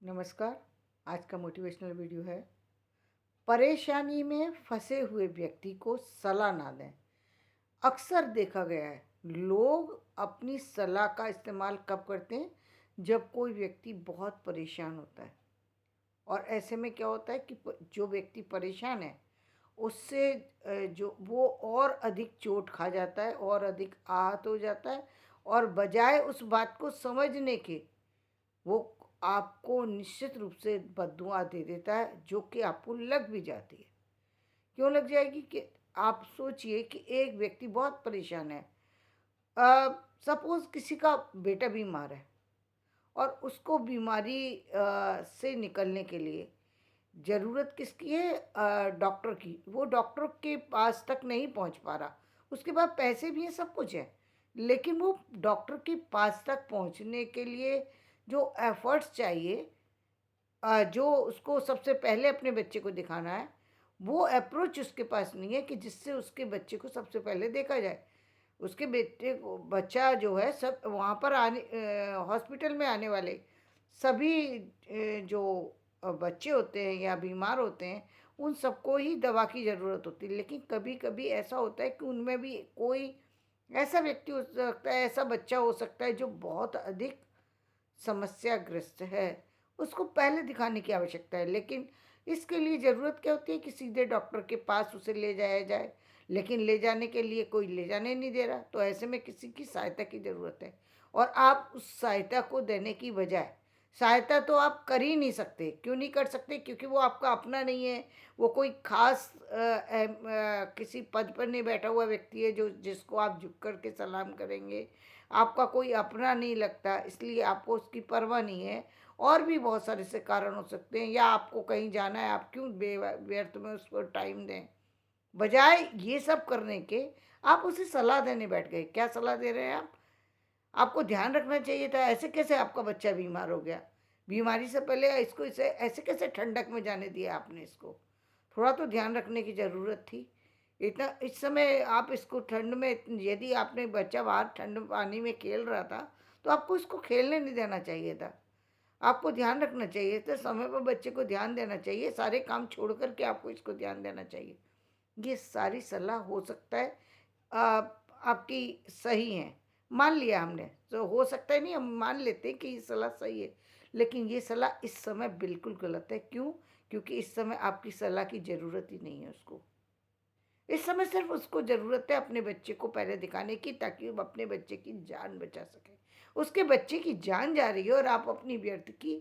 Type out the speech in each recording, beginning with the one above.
नमस्कार। आज का मोटिवेशनल वीडियो है, परेशानी में फंसे हुए व्यक्ति को सलाह ना दें। अक्सर देखा गया है, लोग अपनी सलाह का इस्तेमाल कब करते हैं, जब कोई व्यक्ति बहुत परेशान होता है। और ऐसे में क्या होता है कि जो व्यक्ति परेशान है उससे जो वो और अधिक चोट खा जाता है और अधिक आहत हो जाता है, और बजाय उस बात को समझने के वो आपको निश्चित रूप से बद्दुआ दे देता है, जो कि आपको लग भी जाती है। क्यों लग जाएगी कि आप सोचिए कि एक व्यक्ति बहुत परेशान है। सपोज किसी का बेटा बीमार है और उसको बीमारी से निकलने के लिए ज़रूरत किसकी है? डॉक्टर की। वो डॉक्टर के पास तक नहीं पहुंच पा रहा, उसके पास पैसे भी हैं, सब कुछ है, लेकिन वो डॉक्टर के पास तक पहुंचने के लिए जो एफर्ट्स चाहिए, जो उसको सबसे पहले अपने बच्चे को दिखाना है, वो अप्रोच उसके पास नहीं है कि जिससे उसके बच्चे को सबसे पहले देखा जाए। उसके बेटे को बच्चा जो है, सब वहाँ पर हॉस्पिटल में आने वाले सभी जो बच्चे होते हैं या बीमार होते हैं, उन सबको ही दवा की ज़रूरत होती है। लेकिन कभी कभी ऐसा होता है कि उनमें भी कोई ऐसा व्यक्ति हो सकता है, ऐसा बच्चा हो सकता है जो बहुत अधिक समस्याग्रस्त है, उसको पहले दिखाने की आवश्यकता है। लेकिन इसके लिए ज़रूरत क्या होती है कि सीधे डॉक्टर के पास उसे ले जाया जाए, लेकिन ले जाने के लिए कोई ले जाने नहीं दे रहा, तो ऐसे में किसी की सहायता की ज़रूरत है। और आप उस सहायता को देने की बजाय, सहायता तो आप कर ही नहीं सकते। क्यों नहीं कर सकते? क्योंकि वो आपका अपना नहीं है। वो कोई खास किसी पद पर नहीं बैठा हुआ व्यक्ति है जो जिसको आप झुक कर के सलाम करेंगे। आपका कोई अपना नहीं लगता, इसलिए आपको उसकी परवाह नहीं है। और भी बहुत सारे से कारण हो सकते हैं, या आपको कहीं जाना है, आप क्यों व्यर्थ में उसको टाइम दें? बजाय ये सब करने के आप उसे सलाह देने बैठ गए। क्या सलाह दे रहे हैं आप? आपको ध्यान रखना चाहिए था। ऐसे कैसे आपका बच्चा बीमार हो गया? बीमारी से पहले इसको इसे ऐसे कैसे ठंडक में जाने दिया आपने इसको? थोड़ा तो ध्यान रखने की ज़रूरत थी। इतना इस समय आप इसको ठंड में, यदि आपने बच्चा बाहर ठंड पानी में खेल रहा था, तो आपको इसको खेलने नहीं देना चाहिए था। आपको ध्यान रखना चाहिए था, समय पर बच्चे को ध्यान देना चाहिए, सारे काम छोड़ कर के आपको इसको ध्यान देना चाहिए। ये सारी सलाह हो सकता है आपकी सही है, मान लिया हमने, तो हो सकता है नहीं, हम मान लेते हैं कि ये सलाह सही है। लेकिन ये सलाह इस समय बिल्कुल गलत है। क्यों? क्योंकि इस समय आपकी सलाह की ज़रूरत ही नहीं है उसको। इस समय सिर्फ उसको ज़रूरत है अपने बच्चे को पहले दिखाने की, ताकि वो अपने बच्चे की जान बचा सके। उसके बच्चे की जान जा रही है और आप अपनी व्यर्थ की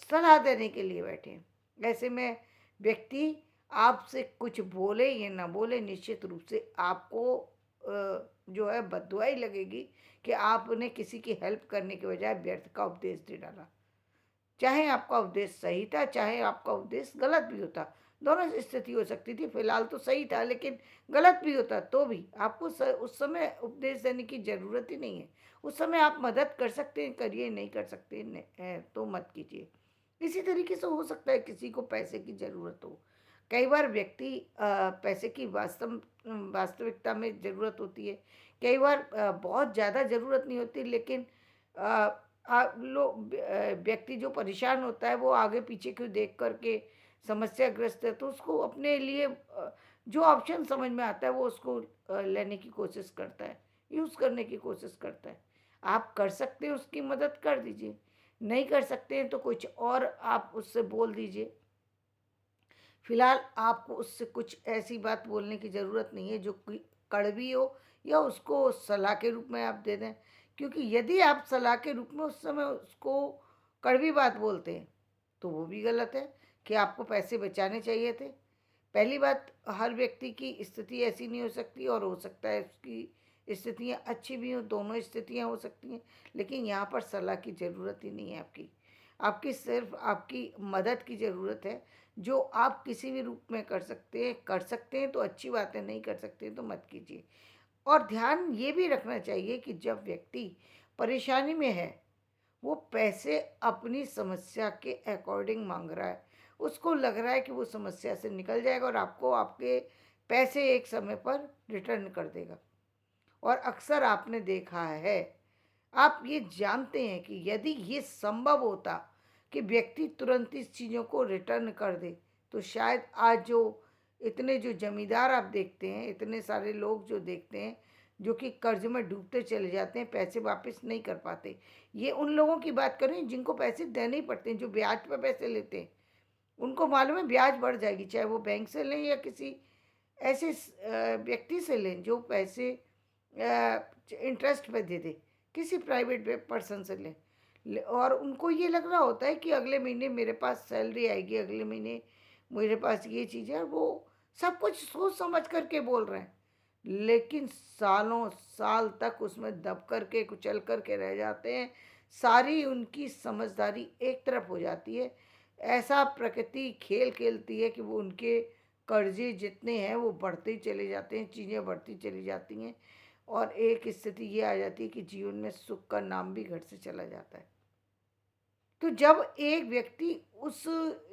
सलाह देने के लिए बैठे हैं। ऐसे में व्यक्ति आपसे कुछ बोले या ना बोले, निश्चित रूप से आपको जो है बद्दुआ ही लगेगी कि आपने किसी की हेल्प करने के बजाय व्यर्थ का उपदेश दे डाला। चाहे आपका उपदेश सही था, चाहे आपका उपदेश गलत भी होता, दोनों स्थिति हो सकती थी। फिलहाल तो सही था, लेकिन गलत भी होता तो भी आपको उस समय उपदेश देने की ज़रूरत ही नहीं है। उस समय आप मदद कर सकते हैं, करिए, नहीं कर सकते तो मत कीजिए। इसी तरीके से हो सकता है किसी को पैसे की ज़रूरत हो। कई बार व्यक्ति पैसे की वास्तविकता में ज़रूरत होती है। कई बार बहुत ज़्यादा ज़रूरत नहीं होती, लेकिन व्यक्ति जो परेशान होता है वो आगे पीछे को देख करके समस्याग्रस्त है, तो उसको अपने लिए जो ऑप्शन समझ में आता है वो उसको लेने की कोशिश करता है, यूज़ करने की कोशिश करता है। आप कर सकते हैं उसकी मदद, कर दीजिए। नहीं कर सकते हैं तो कुछ और आप उससे बोल दीजिए। फिलहाल आपको उससे कुछ ऐसी बात बोलने की ज़रूरत नहीं है जो कोई कड़वी हो, या उसको सलाह के रूप में आप दे दें। क्योंकि यदि आप सलाह के रूप में उस समय उसको कड़वी बात बोलते हैं, तो वो भी गलत है कि आपको पैसे बचाने चाहिए थे। पहली बात, हर व्यक्ति की स्थिति ऐसी नहीं हो सकती, और हो सकता है उसकी स्थितियाँ अच्छी भी हों, दोनों स्थितियाँ हो सकती हैं। लेकिन यहाँ पर सलाह की ज़रूरत ही नहीं है आपकी। आपकी सिर्फ आपकी मदद की ज़रूरत है, जो आप किसी भी रूप में कर सकते हैं तो अच्छी बात है, नहीं कर सकते हैं तो मत कीजिए। और ध्यान ये भी रखना चाहिए कि जब व्यक्ति परेशानी में है, वो पैसे अपनी समस्या के अकॉर्डिंग मांग रहा है। उसको लग रहा है कि वो समस्या से निकल जाएगा और आपको आपके पैसे एक समय पर रिटर्न कर देगा। और अक्सर आपने देखा है, आप ये जानते हैं कि यदि ये संभव होता कि व्यक्ति तुरंत इस चीज़ों को रिटर्न कर दे, तो शायद आज जो इतने जो ज़मींदार आप देखते हैं, इतने सारे लोग जो देखते हैं, जो कि कर्ज में डूबते चले जाते हैं, पैसे वापस नहीं कर पाते। ये उन लोगों की बात कर रही हूँ जिनको पैसे देने ही पड़ते हैं, जो ब्याज पे पैसे लेते हैं। उनको मालूम है ब्याज बढ़ जाएगी, चाहे वो बैंक से लें या किसी ऐसे व्यक्ति से लें जो पैसे इंटरेस्ट पे दे दे, किसी प्राइवेट पर्सन से लें। और उनको ये लग रहा होता है कि अगले महीने मेरे पास सैलरी आएगी, अगले महीने मेरे पास ये चीज़ है, और वो सब कुछ सोच समझ करके बोल रहे हैं, लेकिन सालों साल तक उसमें दब करके कुचल करके रह जाते हैं। सारी उनकी समझदारी एक तरफ हो जाती है। ऐसा प्रकृति खेल खेलती है कि वो उनके कर्जे जितने हैं वो बढ़ते ही चले जाते हैं, चीज़ें बढ़ती चली जाती हैं, और एक स्थिति ये आ जाती है कि जीवन में सुख का नाम भी घर से चला जाता है। तो जब एक व्यक्ति उस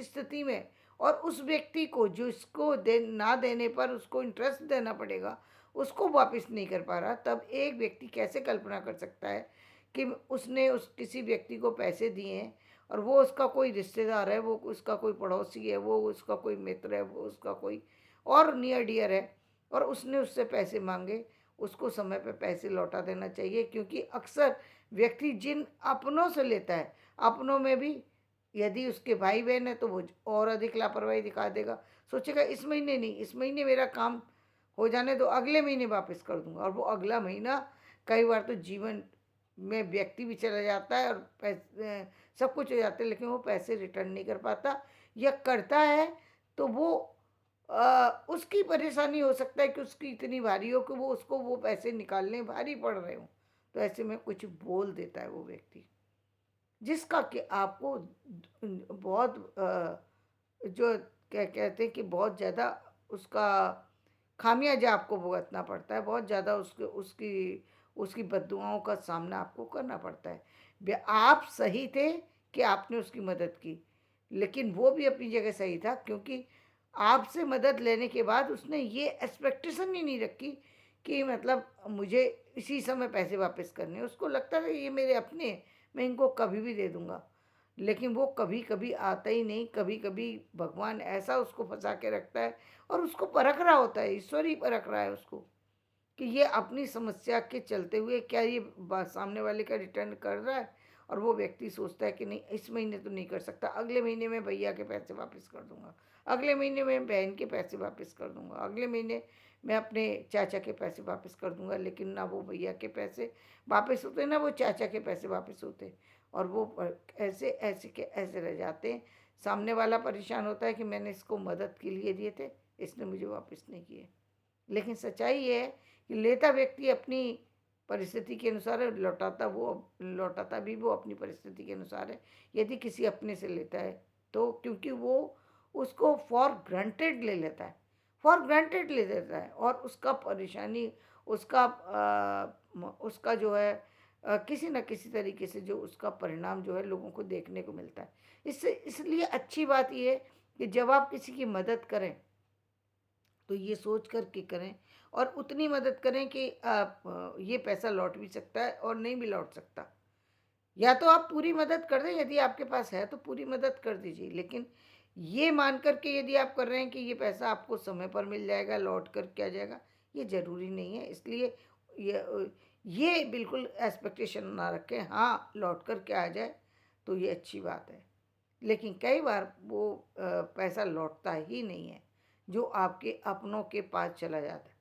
स्थिति में, और उस व्यक्ति को जो इसको दे ना देने पर उसको इंटरेस्ट देना पड़ेगा, उसको वापस नहीं कर पा रहा, तब एक व्यक्ति कैसे कल्पना कर सकता है कि उसने उस किसी व्यक्ति को पैसे दिए हैं, और वो उसका कोई रिश्तेदार है, वो उसका कोई पड़ोसी है, वो उसका कोई मित्र है, वो उसका कोई और नियर डियर है, और उसने उससे पैसे मांगे, उसको समय पे पैसे लौटा देना चाहिए। क्योंकि अक्सर व्यक्ति जिन अपनों से लेता है, अपनों में भी यदि उसके भाई बहन है तो वो और अधिक लापरवाही दिखा देगा, सोचेगा इस महीने नहीं, इस महीने मेरा काम हो जाने दो, अगले महीने वापस कर दूंगा, और वो अगला महीना कई बार तो जीवन में व्यक्ति भी चला जाता है और पैसे सब कुछ हो जाता है, लेकिन वो पैसे रिटर्न नहीं कर पाता, या करता है तो वो उसकी परेशानी हो सकता है कि उसकी इतनी भारी हो कि वो उसको वो पैसे निकालने भारी पड़ रहे हो, तो ऐसे में कुछ बोल देता है वो व्यक्ति, जिसका कि आपको बहुत जो क्या कहते हैं कि बहुत ज़्यादा उसका खामियाजा आपको भुगतना पड़ता है, बहुत ज़्यादा उसके उसकी उसकी बद्दुआओं का सामना आपको करना पड़ता है। आप सही थे कि आपने उसकी मदद की, लेकिन वो भी अपनी जगह सही था, क्योंकि आपसे मदद लेने के बाद उसने ये एक्सपेक्टेशन ही नहीं रखी कि मतलब मुझे इसी समय पैसे वापस करने हैं। उसको लगता था ये मेरे अपने हैं, मैं इनको कभी भी दे दूंगा, लेकिन वो कभी कभी आता ही नहीं। कभी कभी भगवान ऐसा उसको फंसा के रखता है, और उसको परख रहा होता है, ईश्वर ही परख रहा है उसको, कि ये अपनी समस्या के चलते हुए क्या ये सामने वाले का रिटर्न कर रहा है। और वो व्यक्ति सोचता है कि नहीं, इस महीने तो नहीं कर सकता, अगले महीने में भैया के पैसे वापस कर दूंगा, अगले महीने में बहन के पैसे वापस कर दूंगा, अगले महीने मैं अपने चाचा के पैसे वापस कर दूंगा। लेकिन ना वो भैया के पैसे वापस होते, ना वो चाचा के पैसे वापस होते, और वो ऐसे ऐसे के ऐसे रह जाते हैं। सामने वाला परेशान होता है कि मैंने इसको मदद के लिए दिए थे, इसने मुझे वापस नहीं किए। लेकिन सच्चाई ये है कि लेता व्यक्ति अपनी परिस्थिति के अनुसार है, लौटाता भी वो अपनी परिस्थिति के अनुसार है। यदि किसी अपने से लेता है तो क्योंकि वो उसको फॉर ग्रांटेड ले लेता है, फॉर ग्रांटेड ले लेता है, और उसका परेशानी उसका जो है किसी न किसी तरीके से जो उसका परिणाम जो है लोगों को देखने को मिलता है। इससे इसलिए अच्छी बात ये है कि जब आप किसी की मदद करें तो ये सोच कर के करें, और उतनी मदद करें कि आप ये पैसा लौट भी सकता है और नहीं भी लौट सकता। या तो आप पूरी मदद कर दें, यदि आपके पास है तो पूरी मदद कर दीजिए, लेकिन ये मान कर के यदि आप कर रहे हैं कि ये पैसा आपको समय पर मिल जाएगा, लौट कर के आ जाएगा, ये ज़रूरी नहीं है। इसलिए ये बिल्कुल एक्सपेक्टेशन ना रखें, हाँ लौट कर के आ जाए तो ये अच्छी बात है, लेकिन कई बार वो पैसा लौटता ही नहीं है जो आपके अपनों के पास चला जाता है।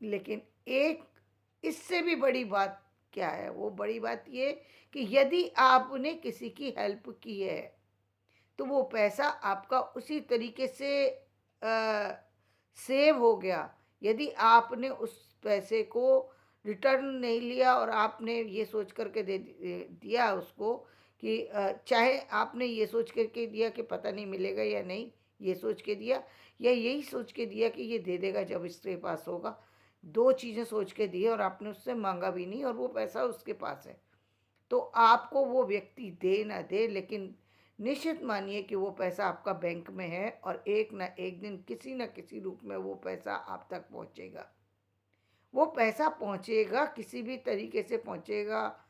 लेकिन एक इससे भी बड़ी बात क्या है, वो बड़ी बात ये कि यदि आपने किसी की हेल्प की है तो वो पैसा आपका उसी तरीके से सेव हो गया। यदि आपने उस पैसे को रिटर्न नहीं लिया और आपने ये सोच करके दिया उसको कि चाहे आपने ये सोच करके दिया कि पता नहीं मिलेगा या नहीं, ये सोच के दिया, या यही सोच के दिया कि ये दे देगा जब इसके पास होगा, दो चीज़ें सोच के दी और आपने उससे मांगा भी नहीं और वो पैसा उसके पास है, तो आपको वो व्यक्ति दे ना दे, लेकिन निश्चित मानिए कि वो पैसा आपका बैंक में है और एक ना एक दिन किसी न किसी रूप में वो पैसा आप तक पहुंचेगा। वो पैसा पहुँचेगा, किसी भी तरीके से पहुँचेगा।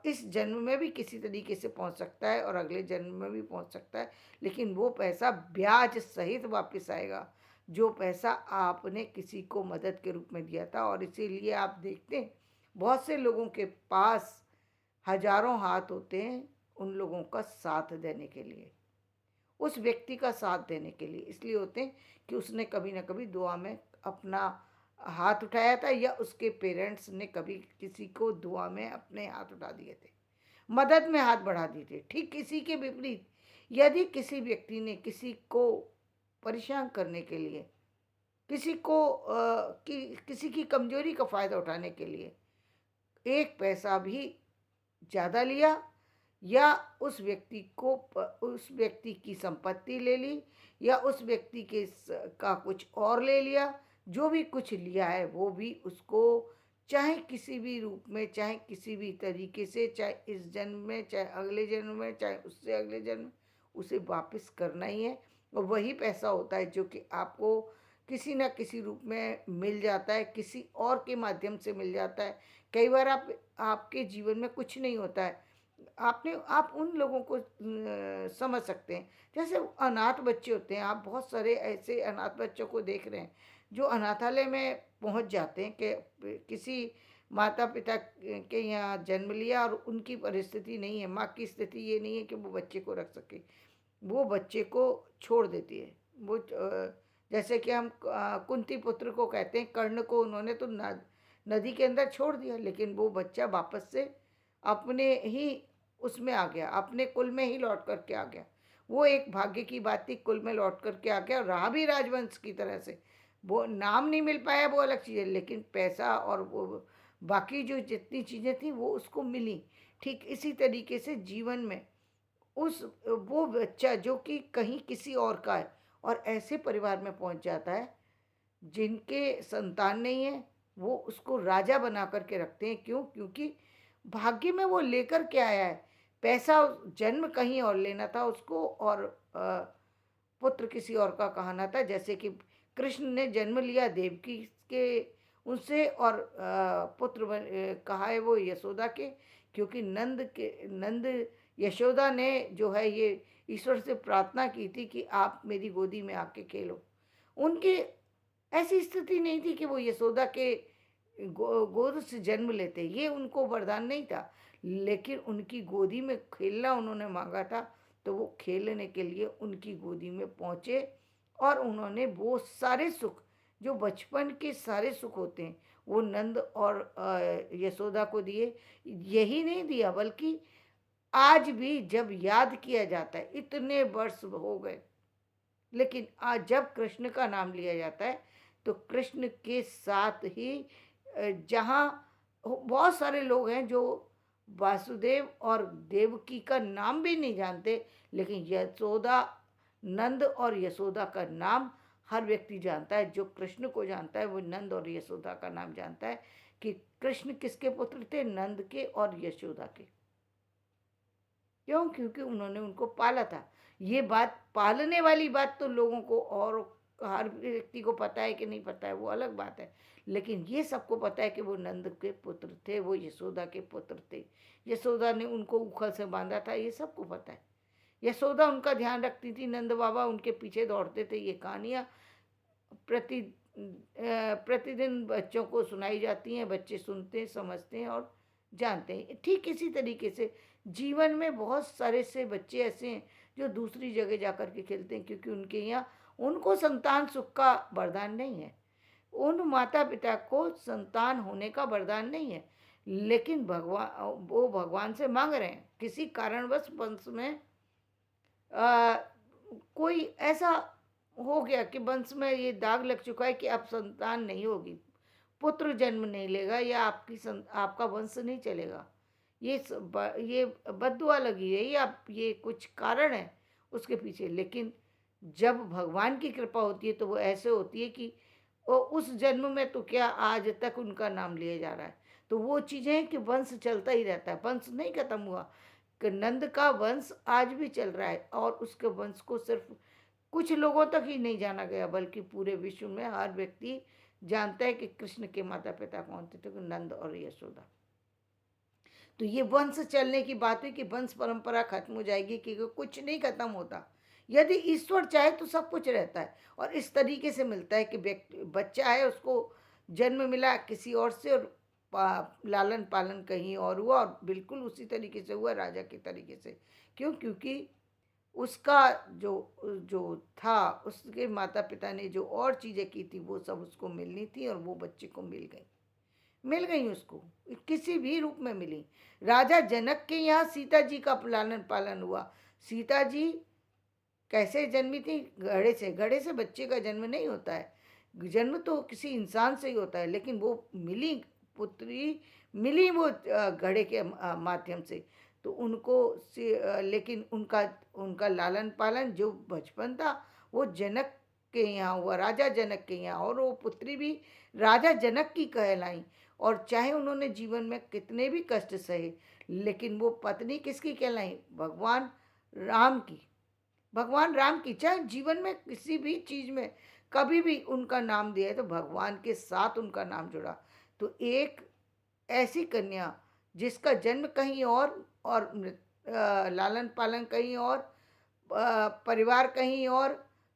इस जन्म में भी किसी तरीके से पहुँच सकता है और अगले जन्म में भी पहुँच सकता है, लेकिन वो पैसा ब्याज सहित वापस आएगा, जो पैसा आपने किसी को मदद के रूप में दिया था। और इसीलिए आप देखते हैं, बहुत से लोगों के पास हज़ारों हाथ होते हैं उन लोगों का साथ देने के लिए, उस व्यक्ति का साथ देने के लिए। इसलिए होते हैं कि उसने कभी ना कभी दुआ में अपना हाथ उठाया था, या उसके पेरेंट्स ने कभी किसी को दुआ में अपने हाथ उठा दिए थे, मदद में हाथ बढ़ा दिए थे। ठीक इसी के विपरीत, यदि किसी व्यक्ति ने किसी को परेशान करने के लिए, किसी को किसी की कमजोरी का फ़ायदा उठाने के लिए एक पैसा भी ज़्यादा लिया, या उस व्यक्ति की संपत्ति ले ली, या उस व्यक्ति का कुछ और ले लिया, जो भी कुछ लिया है वो भी उसको चाहे किसी भी रूप में, चाहे किसी भी तरीके से, चाहे इस जन्म में, चाहे अगले जन्म में, चाहे उससे अगले जन्म में, उसे वापस करना ही है। और वही पैसा होता है जो कि आपको किसी न किसी रूप में मिल जाता है, किसी और के माध्यम से मिल जाता है। कई बार आपके जीवन में कुछ नहीं होता है, आप उन लोगों को समझ सकते हैं। जैसे अनाथ बच्चे होते हैं, आप बहुत सारे ऐसे अनाथ बच्चों को देख रहे हैं जो अनाथालय में पहुंच जाते हैं कि किसी माता पिता के यहाँ जन्म लिया और उनकी परिस्थिति नहीं है, माँ की स्थिति ये नहीं है कि वो बच्चे को रख सके, वो बच्चे को छोड़ देती है। वो जैसे कि हम कुंती पुत्र को कहते हैं, कर्ण को उन्होंने तो नदी के अंदर छोड़ दिया, लेकिन वो बच्चा वापस से अपने ही उसमें आ गया, अपने कुल में ही लौट करके आ गया। वो एक भाग्य की बात थी, कुल में लौट करके आ गया, रहा भी राजवंश की तरह से। वो नाम नहीं मिल पाया, वो अलग चीज़ है, लेकिन पैसा और वो बाकी जो जितनी चीज़ें थी वो उसको मिली। ठीक इसी तरीके से जीवन में वो बच्चा जो कि कहीं किसी और का है और ऐसे परिवार में पहुंच जाता है जिनके संतान नहीं है, वो उसको राजा बना करके रखते हैं। क्यों? क्योंकि भाग्य में वो लेकर के आया है पैसा। जन्म कहीं और लेना था उसको, और पुत्र किसी और का कहना था। जैसे कि कृष्ण ने जन्म लिया देवकी के उनसे, और कहा है वो यशोदा के, क्योंकि नंद यशोदा ने जो है ये ईश्वर से प्रार्थना की थी कि आप मेरी गोदी में आके खेलो। उनकी ऐसी स्थिति नहीं थी कि वो यशोदा के गोद से जन्म लेते, ये उनको वरदान नहीं था, लेकिन उनकी गोदी में खेलना उन्होंने मांगा था, तो वो खेलने के लिए उनकी गोदी में पहुँचे और उन्होंने वो सारे सुख, जो बचपन के सारे सुख होते हैं, वो नंद और यशोदा को दिए। यही नहीं दिया, बल्कि आज भी जब याद किया जाता है, इतने वर्ष हो गए, लेकिन आज जब कृष्ण का नाम लिया जाता है तो कृष्ण के साथ ही जहाँ बहुत सारे लोग हैं जो वासुदेव और देवकी का नाम भी नहीं जानते, लेकिन यशोदा, नंद और यशोदा का नाम हर व्यक्ति जानता है। जो कृष्ण को जानता है वो नंद और यशोदा का नाम जानता है कि कृष्ण किसके पुत्र थे, नंद के और यशोदा के। क्यों? क्योंकि उन्होंने उनको पाला था। ये बात, पालने वाली बात तो लोगों को और हर व्यक्ति को पता है कि नहीं पता है वो अलग बात है, लेकिन ये सबको पता है कि वो नंद के पुत्र थे, वो यशोदा के पुत्र थे। यशोदा ने उनको उखल से बांधा था, ये सबको पता है। यशोदा उनका ध्यान रखती थी, नंद बाबा उनके पीछे दौड़ते थे। ये कहानियाँ प्रति प्रतिदिन बच्चों को सुनाई जाती हैं, बच्चे सुनते हैं, समझते हैं और जानते हैं। ठीक इसी तरीके से जीवन में बहुत सारे से बच्चे ऐसे हैं जो दूसरी जगह जाकर के खेलते हैं, क्योंकि उनके यहाँ उनको संतान सुख का वरदान नहीं है, उन माता पिता को संतान होने का वरदान नहीं है, लेकिन वो भगवान से मांग रहे हैं। किसी कारणवश वंश में आ, कोई ऐसा हो गया कि वंश में ये दाग लग चुका है कि अब संतान नहीं होगी, पुत्र जन्म नहीं लेगा, या आपका वंश नहीं चलेगा। ये बद्दुआ लगी है, या ये कुछ कारण है उसके पीछे। लेकिन जब भगवान की कृपा होती है तो वो ऐसे होती है कि वो उस जन्म में तो क्या, आज तक उनका नाम लिया जा रहा है। तो वो चीज़ें हैं कि वंश चलता ही रहता है, वंश नहीं खत्म हुआ। कि नंद का वंश आज भी चल रहा है, और उसके वंश को सिर्फ कुछ लोगों तक ही नहीं जाना गया, बल्कि पूरे विश्व में हर व्यक्ति जानता है कि कृष्ण के माता पिता कौन थे, तो नंद और यशोदा। तो ये वंश चलने की बात हुई कि वंश परंपरा खत्म हो जाएगी, क्योंकि कुछ नहीं खत्म होता। यदि ईश्वर चाहे तो सब कुछ रहता है, और इस तरीके से मिलता है कि व्यक्ति बच्चा है, उसको जन्म मिला किसी और से, और लालन पालन कहीं और हुआ, और बिल्कुल उसी तरीके से हुआ राजा के तरीके से। क्यों? क्योंकि उसका जो जो था, उसके माता पिता ने जो और चीज़ें की थी वो सब उसको मिलनी थी, और वो बच्चे को मिल गई उसको, किसी भी रूप में मिली। राजा जनक के यहाँ सीता जी का लालन पालन हुआ। सीता जी कैसे जन्मी थी? घड़े से। घड़े से बच्चे का जन्म नहीं होता है, जन्म तो किसी इंसान से ही होता है, लेकिन वो मिली, पुत्री मिली वो घड़े के माध्यम से। तो उनको लेकिन उनका उनका लालन पालन जो बचपन था वो जनक के यहाँ हुआ, राजा जनक के यहाँ, और वो पुत्री भी राजा जनक की कहलाई। और चाहे उन्होंने जीवन में कितने भी कष्ट सहे, लेकिन वो पत्नी किसकी कहलाई? भगवान राम की। भगवान राम की। चाहे जीवन में किसी भी चीज में कभी भी उनका नाम दिया है तो भगवान के साथ उनका नाम जुड़ा। तो एक ऐसी कन्या जिसका जन्म कहीं और लालन पालन कहीं और, परिवार कहीं और,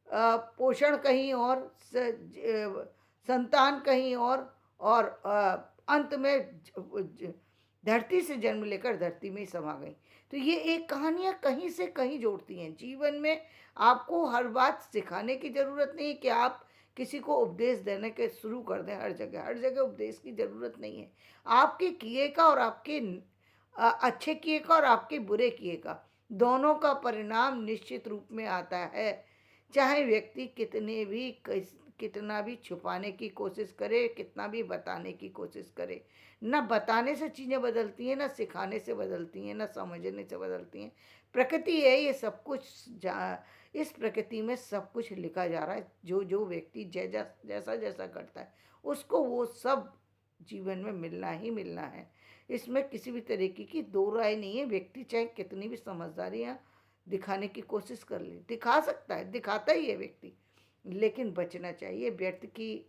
पोषण कहीं और, संतान कहीं और अंत में धरती से जन्म लेकर धरती में ही समा गई। तो ये एक कहानियाँ कहीं से कहीं जोड़ती हैं। जीवन में आपको हर बात सिखाने की ज़रूरत नहीं है कि आप किसी को उपदेश देने के शुरू कर दें। हर जगह उपदेश की ज़रूरत नहीं है। आपके किए का और आपके अच्छे किए का और आपके बुरे किए का, दोनों का परिणाम निश्चित रूप में आता है। चाहे व्यक्ति कितना भी छुपाने की कोशिश करे, कितना भी बताने की कोशिश करे, न बताने से चीज़ें बदलती हैं, न सिखाने से बदलती हैं, न समझने से बदलती हैं। प्रकृति है ये सब कुछ। इस प्रकृति में सब कुछ लिखा जा रहा है। जो जो व्यक्ति जैसा जैसा करता है उसको वो सब जीवन में मिलना ही मिलना है। इसमें किसी भी तरीके की दो राय नहीं है। व्यक्ति चाहे कितनी भी समझदारियाँ दिखाने की कोशिश कर ले, दिखा सकता है, दिखाता ही है व्यक्ति, लेकिन बचना चाहिए व्यर्थ की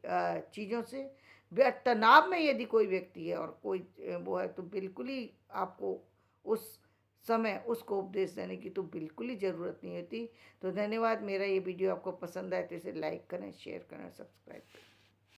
चीज़ों से। व्यर्थ तनाव में यदि कोई व्यक्ति है और कोई वो है, तो बिल्कुल ही आपको उस समय उसको उपदेश देने की तो बिल्कुल ही ज़रूरत नहीं होती। तो धन्यवाद। मेरा ये वीडियो आपको पसंद आए तो इसे लाइक करें, शेयर करें, सब्सक्राइब करें।